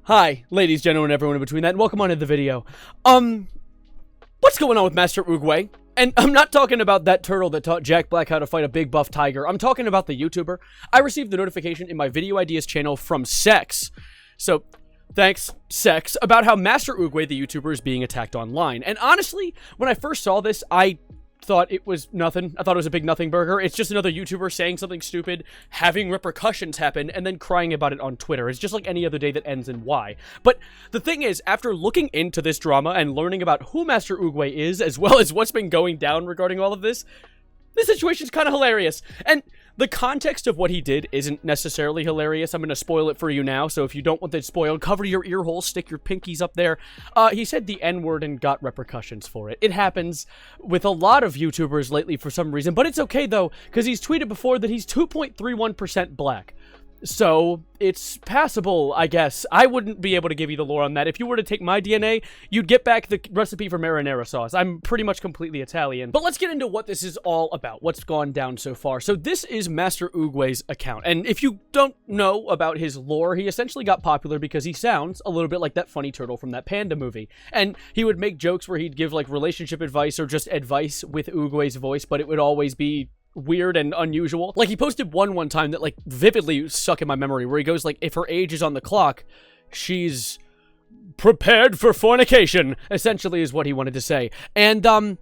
Hi, ladies, gentlemen, everyone in between that, and welcome on to the video. What's going on with Master Oogway? And I'm not talking about that turtle that taught Jack Black how to fight a big buff tiger. I'm talking about the YouTuber. I received the notification in my video ideas channel from Sex. So, thanks, Sex, about how Master Oogway, the YouTuber, is being attacked online. And honestly, when I first saw this, I thought it was nothing. I thought it was a big nothing burger. It's just another YouTuber saying something stupid, having repercussions happen, and then crying about it on Twitter. It's just like any other day that ends in Y. But the thing is, after looking into this drama and learning about who Master Oogway is, as well as what's been going down regarding all of this situation's kind of hilarious. And the context of what he did isn't necessarily hilarious. I'm going to spoil it for you now, so if you don't want it spoiled, cover your ear holes, stick your pinkies up there. He said the N-word and got repercussions for it. It happens with a lot of YouTubers lately for some reason, but it's okay though, because he's tweeted before that he's 2.31% black. So, it's passable, I guess. I wouldn't be able to give you the lore on that. If you were to take my DNA, you'd get back the recipe for marinara sauce. I'm pretty much completely Italian. But let's get into what this is all about, what's gone down so far. So this is Master Oogway's account, and if you don't know about his lore, he essentially got popular because he sounds a little bit like that funny turtle from that Panda movie. And he would make jokes where he'd give, like, relationship advice or just advice with Oogway's voice, but it would always be weird and unusual. Like, he posted one time that, like, vividly stuck in my memory, where he goes, like, if her age is on the clock, she's prepared for fornication, essentially is what he wanted to say. And,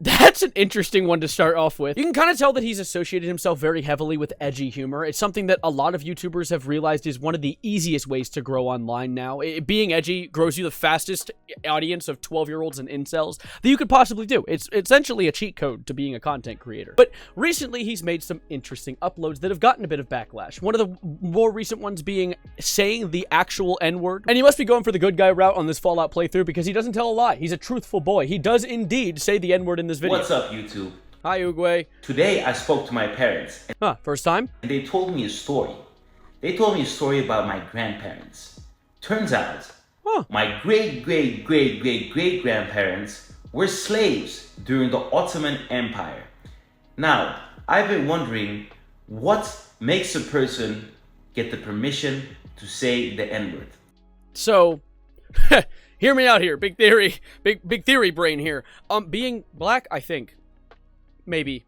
that's an interesting one to start off with. You can kind of tell that he's associated himself very heavily with edgy humor. It's something that a lot of YouTubers have realized is one of the easiest ways to grow online now. Being edgy grows you the fastest audience of 12-year-olds and incels that you could possibly do. It's essentially a cheat code to being a content creator. But recently, he's made some interesting uploads that have gotten a bit of backlash. One of the more recent ones being saying the actual N-word. And he must be going for the good guy route on this Fallout playthrough because he doesn't tell a lie. He's a truthful boy. He does indeed say the N-word in this video. What's up, YouTube? Hi, Uguay. Today, I spoke to my parents. First time? And they told me a story. They told me a story about my grandparents. Turns out, my great-great-great-great-great-grandparents were slaves during the Ottoman Empire. Now, I've been wondering what makes a person get the permission to say the N-word. So, hear me out here, big theory brain here. Being black, I think, maybe.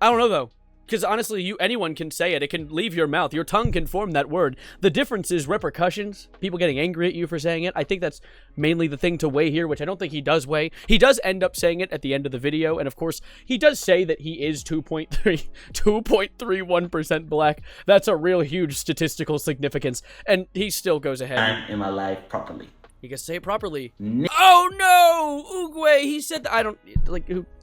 I don't know though, because honestly, anyone can say it. It can leave your mouth. Your tongue can form that word. The difference is repercussions. People getting angry at you for saying it. I think that's mainly the thing to weigh here, which I don't think he does weigh. He does end up saying it at the end of the video, and of course, he does say that he is 2.31% black. That's a real huge statistical significance, and he still goes ahead. I'm in my life properly. You can say it properly. Oh no! Uguay! He said that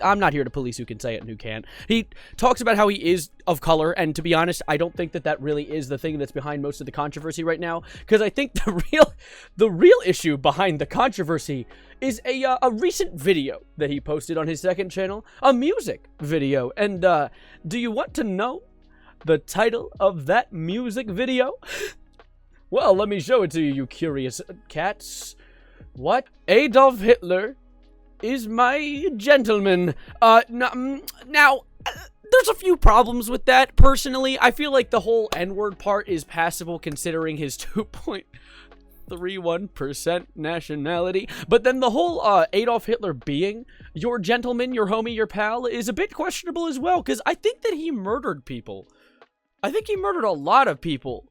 I'm not here to police who can say it and who can't. He talks about how he is of color, and to be honest, I don't think that really is the thing that's behind most of the controversy right now, because I think the real issue behind the controversy is a recent video that he posted on his second channel, a music video. And do you want to know the title of that music video? Well, let me show it to you, you curious cats. What? Adolf Hitler is my gentleman. Now, there's a few problems with that, personally. I feel like the whole N-word part is passable considering his 2.31% nationality. But then the whole Adolf Hitler being your gentleman, your homie, your pal is a bit questionable as well, because I think that he murdered people. I think he murdered a lot of people,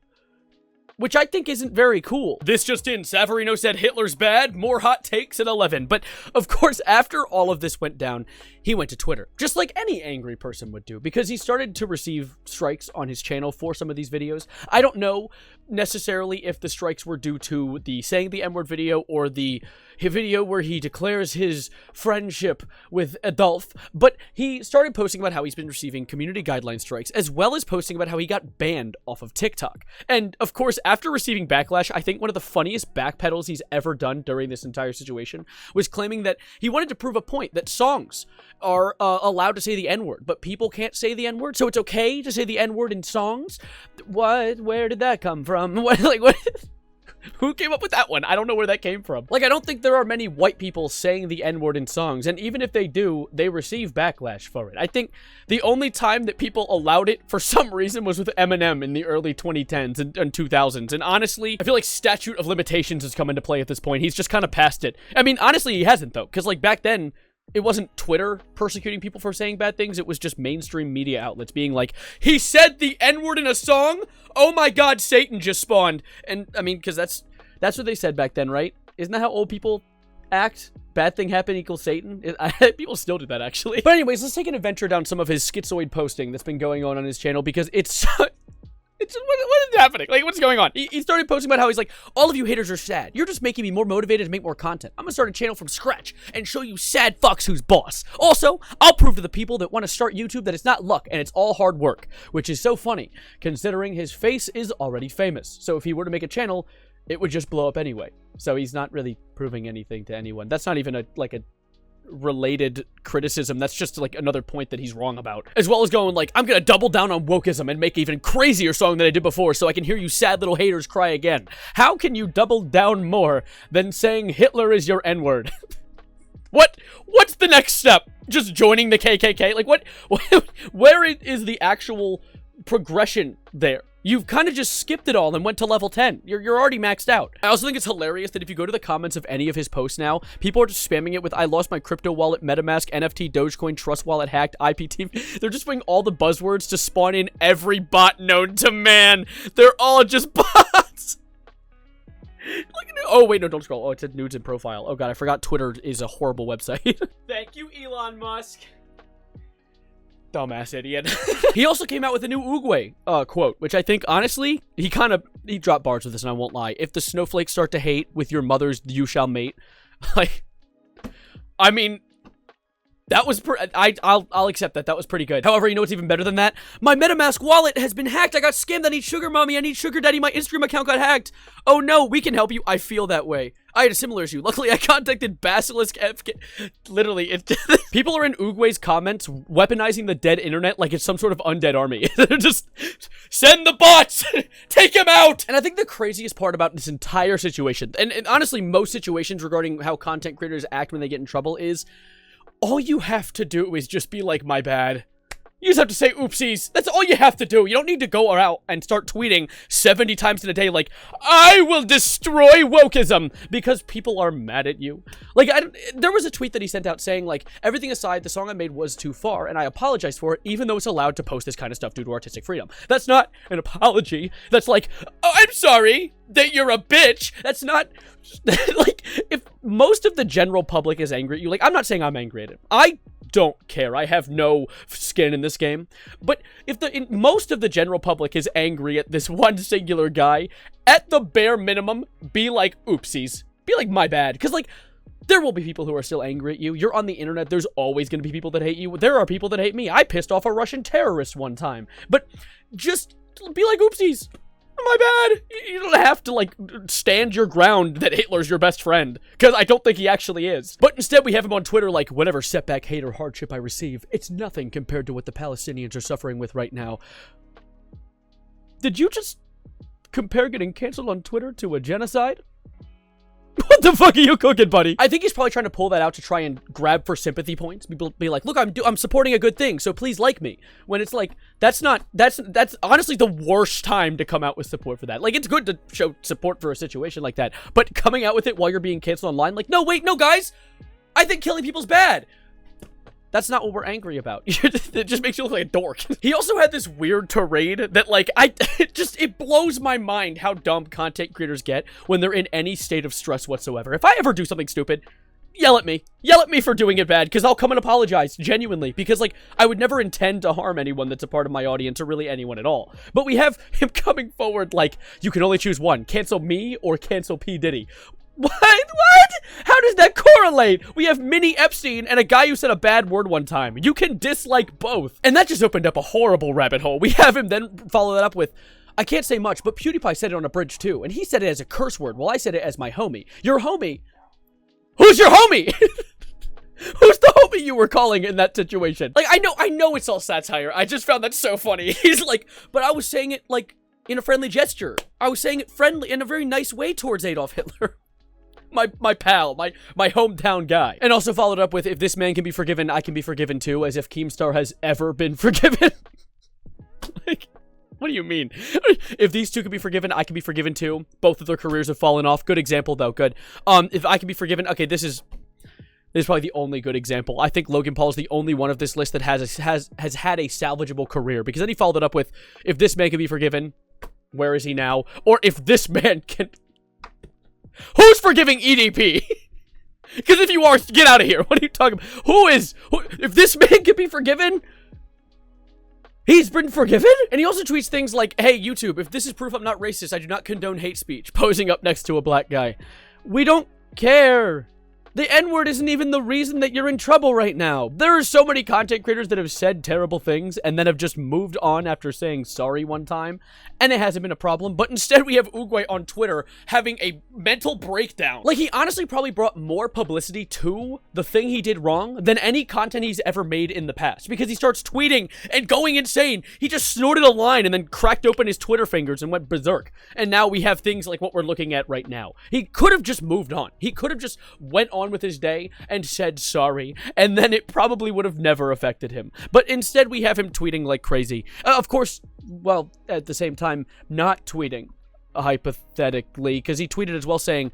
which I think isn't very cool. This just in, Savarino said Hitler's bad, more hot takes at 11. But, of course, after all of this went down, he went to Twitter, just like any angry person would do, because he started to receive strikes on his channel for some of these videos. I don't know necessarily if the strikes were due to the saying the N-word video or the video where he declares his friendship with Adolf, but he started posting about how he's been receiving community guideline strikes, as well as posting about how he got banned off of TikTok. And, of course, after receiving backlash, I think one of the funniest backpedals he's ever done during this entire situation was claiming that he wanted to prove a point that songs are allowed to say the N-word, but people can't say the N-word, so it's okay to say the N-word in songs? What? Where did that come from? What? Who came up with that one? I don't know where that came from. Like, I don't think there are many white people saying the N-word in songs, and even if they do, they receive backlash for it. I think the only time that people allowed it for some reason was with Eminem in the early 2010s and 2000s, and honestly, I feel like statute of limitations has come into play at this point. He's just kind of past it. I mean, honestly, he hasn't, though, because, like, back then, it wasn't Twitter persecuting people for saying bad things. It was just mainstream media outlets being like, he said the N-word in a song? Oh my god, Satan just spawned. And, I mean, because that's what they said back then, right? Isn't that how old people act? Bad thing happen equals Satan? People still do that, actually. But anyways, let's take an adventure down some of his schizoid posting that's been going on his channel, because it's... what is happening? Like, what's going on? He started posting about how he's like, all of you haters are sad. You're just making me more motivated to make more content. I'm gonna start a channel from scratch and show you sad fucks who's boss. Also, I'll prove to the people that want to start YouTube that it's not luck and it's all hard work, which is so funny considering his face is already famous. So if he were to make a channel, it would just blow up anyway. So he's not really proving anything to anyone. That's not even a related criticism. That's just like another point that he's wrong about, as well as going like, I'm gonna double down on wokeism and make an even crazier song than I did before so I can hear you sad little haters cry again. How can you double down more than saying Hitler is your N-word? What's the next step? Just joining the KKK? Like, where is the actual progression there? You've kind of just skipped it all and went to level 10. You're already maxed out. I also think it's hilarious that if you go to the comments of any of his posts now, people are just spamming it with, I lost my crypto wallet, MetaMask, NFT, Dogecoin, Trust Wallet hacked, IPT. They're just putting all the buzzwords to spawn in every bot known to man. They're all just bots. Look at it. Oh, wait, no, don't scroll. Oh, it said nudes in profile. Oh, God, I forgot Twitter is a horrible website. Thank you, Elon Musk. Dumbass idiot. He also came out with a new Uguay quote, which I think, honestly, he dropped bars with this, and I won't lie. If the snowflakes start to hate, with your mother's you shall mate. Like, I mean, that was, I'll accept that. That was pretty good. However, you know what's even better than that? My MetaMask wallet has been hacked. I got scammed. I need sugar mommy. I need sugar daddy. My Instagram account got hacked. Oh no, we can help you. I feel that way. I had a similar issue. Luckily, I contacted Basilisk FK. Literally, people are in Uguay's comments weaponizing the dead internet like it's some sort of undead army. They're just, send the bots! Take him out! And I think the craziest part about this entire situation, and honestly, most situations regarding how content creators act when they get in trouble is, all you have to do is just be like, my bad. You just have to say oopsies. That's all you have to do. You don't need to go out and start tweeting 70 times in a day like, I will destroy wokeism, because people are mad at you. Like, there was a tweet that he sent out saying, like, everything aside, the song I made was too far, and I apologize for it, even though it's allowed to post this kind of stuff due to artistic freedom. That's not an apology. That's like, oh, I'm sorry that you're a bitch. That's not, like, if most of the general public is angry at you, like, I'm not saying I'm angry at him. I don't care. I have no skin in this game. But if most of the general public is angry at this one singular guy, at the bare minimum, be like, oopsies. Be like, my bad. Because, like, there will be people who are still angry at you. You're on the internet. There's always going to be people that hate you. There are people that hate me. I pissed off a Russian terrorist one time. But just be like, oopsies. My bad. You don't have to, like, stand your ground that Hitler's your best friend, because I don't think he actually is. But instead, we have him on Twitter like, whatever setback, hate, or hardship I receive, it's nothing compared to what the Palestinians are suffering with right now. Did you just compare getting canceled on Twitter to a genocide? What the fuck are you cooking, buddy? I think he's probably trying to pull that out to try and grab for sympathy points. People be like, look, I'm supporting a good thing, so please like me. When it's like, that's honestly the worst time to come out with support for that. Like, it's good to show support for a situation like that, but coming out with it while you're being canceled online, like, no, wait, no, guys, I think killing people's bad. That's not what we're angry about. It just makes you look like a dork. He also had this weird tirade that, like, it blows my mind how dumb content creators get when they're in any state of stress whatsoever. If I ever do something stupid, yell at me. Yell at me for doing it bad, because I'll come and apologize, genuinely. Because, like, I would never intend to harm anyone that's a part of my audience, or really anyone at all. But we have him coming forward like, you can only choose one. Cancel me or cancel P. Diddy. What? How does that correlate? We have Mini Epstein and a guy who said a bad word one time. You can dislike both. And that just opened up a horrible rabbit hole. We have him then follow that up with, I can't say much, but PewDiePie said it on a bridge too. And he said it as a curse word. Well, I said it as my homie. Your homie? Who's your homie? Who's the homie you were calling in that situation? Like, I know it's all satire. I just found that so funny. He's like, but I was saying it like in a friendly gesture. I was saying it friendly in a very nice way towards Adolf Hitler. My pal, my hometown guy. And also followed up with, if this man can be forgiven, I can be forgiven too, as if Keemstar has ever been forgiven. Like, what do you mean? If these two can be forgiven, I can be forgiven too. Both of their careers have fallen off. Good example though, good. If I can be forgiven, okay, this is probably the only good example. I think Logan Paul is the only one of this list that has had a salvageable career, because then he followed it up with, if this man can be forgiven, where is he now? Or if this man can... Who's forgiving EDP? Because if you are, get out of here. What are you talking about? If this man can be forgiven, he's been forgiven? And he also tweets things like, hey, YouTube, if this is proof I'm not racist, I do not condone hate speech. Posing up next to a black guy. We don't care. The N-word isn't even the reason that you're in trouble right now. There are so many content creators that have said terrible things and then have just moved on after saying sorry one time, and it hasn't been a problem. But instead we have Uguay on Twitter having a mental breakdown. Like, he honestly probably brought more publicity to the thing he did wrong than any content he's ever made in the past, because he starts tweeting and going insane. He just snorted a line and then cracked open his Twitter fingers and went berserk. And now we have things like what we're looking at right now. He could have just moved on. He could have just went on with his day and said sorry, and then it probably would have never affected him. But instead we have him tweeting like crazy. Of course, well, at the same time, not tweeting, hypothetically, because he tweeted as well saying,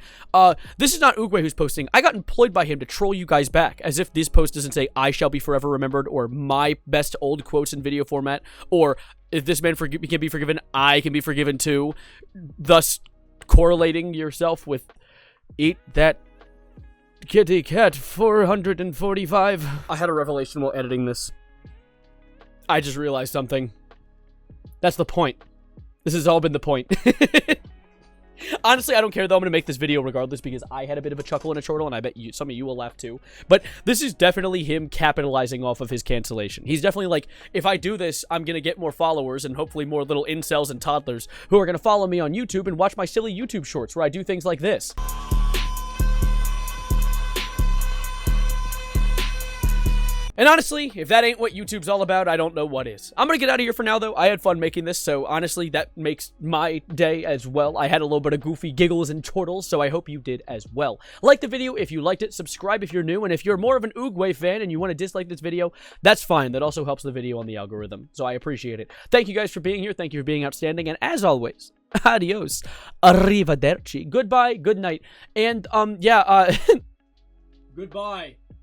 this is not Uguay who's posting. I got employed by him to troll you guys back, as if this post doesn't say, I shall be forever remembered, or my best old quotes in video format, or if this man can be forgiven, I can be forgiven too, thus correlating yourself with eat that kitty cat 445. I had a revelation while editing this. I just realized something. That's the point. This has all been the point. Honestly, I don't care though. I'm gonna make this video regardless, because I had a bit of a chuckle and a chortle, and I bet some of you will laugh too. But this is definitely him capitalizing off of his cancellation. He's definitely like, if I do this, I'm gonna get more followers and hopefully more little incels and toddlers who are gonna follow me on YouTube and watch my silly YouTube shorts where I do things like this. And honestly, if that ain't what YouTube's all about, I don't know what is. I'm gonna get out of here for now, though. I had fun making this, so honestly, that makes my day as well. I had a little bit of goofy giggles and chortles, so I hope you did as well. Like the video if you liked it, subscribe if you're new, and if you're more of an Uguay fan and you want to dislike this video, that's fine. That also helps the video on the algorithm, so I appreciate it. Thank you guys for being here. Thank you for being outstanding, and as always, adios, arrivederci, goodbye, good night, and, yeah, goodbye.